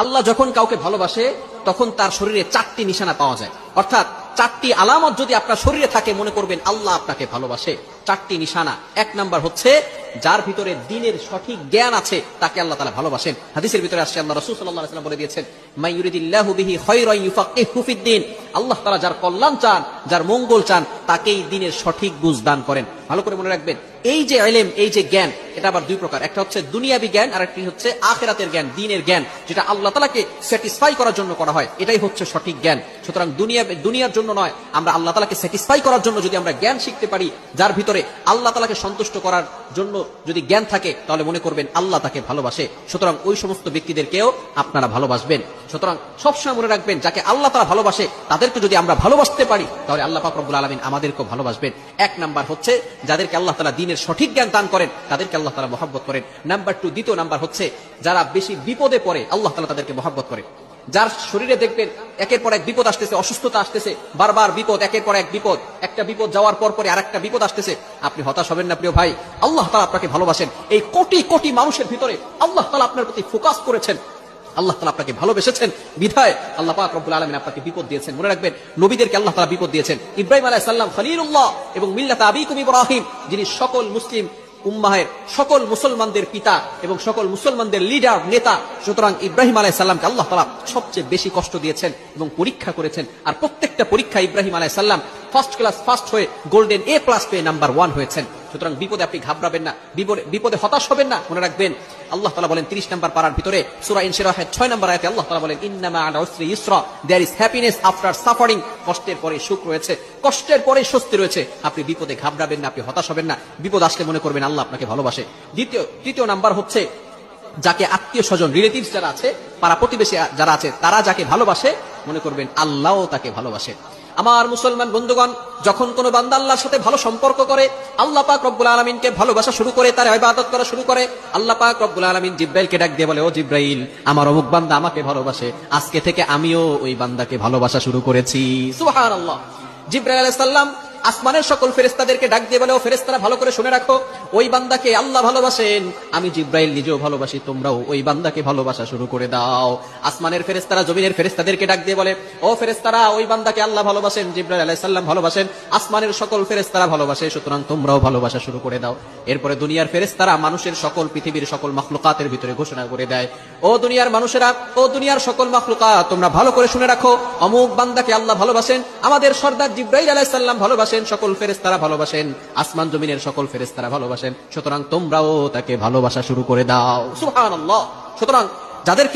আল্লাহ যখন কাউকে ভালোবাসে তখন তার শরীরে 4টি নিশানা পাওয়া যায়, অর্থাৎ 4টি আলামত যদি আপনার শরীরে থাকে মনে করবেন আল্লাহ আপনাকে ভালোবাসে। 4টি নিশানা। 1 নাম্বার হচ্ছে যার ভিতরে দ্বীনের সঠিক জ্ঞান আছে তাকে আল্লাহ তাআলা ভালোবাসেন। হাদিসের ভিতরে আসছে আল্লাহ রাসূল সাল্লাল্লাহু আলাইহি ওয়াসাল্লাম বলে দিয়েছেন, মাই ইউরিদিল্লাহু বিহি খায়রান ইউফাক্কিহু ফিদ্দীন। আল্লাহ তাআলা যার কল্যাণ চান, যার মঙ্গল চান, তাকেই দ্বীনের সঠিক বুঝ দান করেন। ভালো করে মনে রাখবেন, এই যে ইলম, এই যে জ্ঞান, এটা আবার দুই প্রকার। একটা হচ্ছে দুনিয়াবী জ্ঞান, আর একটি হচ্ছে আখিরাতের জ্ঞান, দ্বীনের জ্ঞান, যেটা আল্লাহ তাআলাকে স্যাটিসফাই করার জন্য করা হয়। এটাই হচ্ছে সঠিক জ্ঞান। সুতরাং দুনিয়ার জন্য নয়, আমরা আল্লাহ তাআলাকে স্যাটিসফাই করার জন্য যদি আমরা জ্ঞান শিখতে পারি, যার ভিতরে আল্লাহ তাআলাকে সন্তুষ্ট করার জন্য যদি জ্ঞান থাকে, তাহলে মনে করবেন আল্লাহ তাকে ভালোবাসে। সুতরাং ওই সমস্ত ব্যক্তিদেরকেও আপনারা ভালোবাসবেন। সুতরাং সবসময় মনে রাখবেন, যাকে আল্লাহ তাআলা ভালোবাসে তাদেরকে যদি আমরা ভালোবাসতে পারি, তাহলে আল্লাহ পাক রব্বুল আলামিন আমাদেরকেও ভালোবাসবেন। 1 নাম্বার হচ্ছে যাদেরকে আল্লাহ তাআলা দ্বীনের সঠিক জ্ঞান দান করেন, তাদেরকে আল্লাহ তাআলা মহব্বত করেন। নাম্বার 2, দ্বিতীয় নাম্বার হচ্ছে যারা বেশি বিপদে পড়ে আল্লাহ তাআলা তাদেরকে মহব্বত করেন। যার শরীরে দেখবেন একের পর এক বিপদ আসতেছে, অসুস্থতা আসতেছে, বারবার বিপদ, একের পর এক বিপদ, একটা বিপদ যাওয়ার পর পরে আরেকটা বিপদ আসতেছে, আপনি হতাশ হবেন না প্রিয় ভাই। আল্লাহ তাআলা আপনাকে ভালোবাসেন। এই কোটি কোটি মানুষের ভিতরে আল্লাহ তাআলা আপনার প্রতি ফোকাস করেছেন, আল্লাহ তাআলা আপনাকে ভালোবেসেছেন, বিধায় আল্লাহ পাক রব্বুল আলামিন আপনাকে বিপদ দিয়েছেন। মনে রাখবেন, নবীদেরকে আল্লাহ তাআলা বিপদ দিয়েছেন। ইব্রাহিম আলাইহিস সালাম খলিলুল্লাহ এবং মিল্লাত আবিকুম ইব্রাহিম, যিনি সকল মুসলিম উম্মাহের, সকল মুসলমানদের পিতা এবং সকল মুসলমানদের লিডার, নেতা। সুতরাং ইব্রাহিম আলাইহিস সালামকে আল্লাহ তাআলা সবচেয়ে বেশি কষ্ট দিয়েছেন এবং পরীক্ষা করেছেন। আর প্রত্যেকটা পরীক্ষা ইব্রাহিম আলাইহিস সালাম ফার্স্ট ক্লাস ফার্স্ট হয়ে গোল্ডেন A+ পেয়ে নাম্বার 1 হয়েছেন। সুতরাং বিপদে আপনি ঘাবড়াবেন না, বিপদে হতাশ হবেন না। মনে রাখবেন, আল্লাহ তাআলা বলেন 30 নম্বর পারার ভিতরে সূরা ইনশিরাহের 6 নম্বর আয়াতে আল্লাহ তাআলা বলেন, ইন্নামা আল উসরি ইসরা, there is happiness after suffering. কষ্টের পরে সুখ রয়েছে, কষ্টের পরে স্বস্তি রয়েছে। আপনি বিপদে ঘাবড়াবেন না, আপনি হতাশ হবেন না। বিপদ আসলে মনে করবেন আল্লাহ আপনাকে ভালোবাসে। তৃতীয় নাম্বার হচ্ছে যাকে আত্মীয় স্বজন, রিলেটিভস যারা আছে, পাড়া প্রতিবেশী যারা আছে, তারা যাকে ভালোবাসে মনে করবেন আল্লাহও তাকে ভালোবাসে। আমার মুসলমান বন্ধুগণ, যখন কোন বান্দা আল্লাহর সাথে ভালো সম্পর্ক করে, আল্লাহ পাক রব্বুল আলামিনকে ভালোবাসা শুরু করে, তার ইবাদত করা শুরু করে, আল্লাহ পাক রব্বুল আলামিন জিব্রাইলকে ডাক দিয়ে বলে, ও জিব্রাইল, আমার অমুক বান্দা আমাকে ভালোবাসে, আজকে থেকে আমিও ওই বান্দাকে ভালোবাসা শুরু করেছি। সুবহানাল্লাহ। জিব্রাইল আলাইহিস সালাম আসমানের সকল ফেরেশতাদেরকে ডাক দিয়ে বলে, ও ফেরেশতারা ভালো করে শুনে রাখো, ওই বান্দাকে আল্লাহ ভালোবাসেন, আমি জিব্রাইল নিজেও ভালোবাসি, তোমরাও ওই বান্দাকে ভালোবাসা শুরু করে দাও। আসমানের ফেরেশতারা জমিনের ফেরেশতাদেরকে ডাক দিয়ে বলে, ও ফেরেশতারা, ওই বান্দাকে আল্লাহ ভালোবাসেন, জিব্রাইল আলাইহিস সালাম ভালোবাসেন, আসমানের সকল ফেরেশতারা ভালোবাসে, সুতরাং তোমরাও ভালোবাসা শুরু করে দাও। এরপরে দুনিয়ার ফেরেশতারা মানুষের সকল, পৃথিবীর সকল মাখলুকাতের ভিতরে ঘোষণা করে দেয়, ও দুনিয়ার মানুষেরা, ও দুনিয়ার সকল মাখলুকাত, তোমরা ভালো করে শুনে রাখো, অমুক বান্দাকে আল্লাহ ভালোবাসেন, আমাদের সর্দার জিব্রাইল আলাইহিস সালাম ভালোবাসেন, সকল ফেরেশতারা ভালোবাসেন, আসমান জমিনের সকল ফেরেশতারা ভালোবাসেন, সুতরাং তোমরাও তাকে ভালোবাসা শুরু করে দাও। সুবহানাল্লাহ। সুতরাং যাদের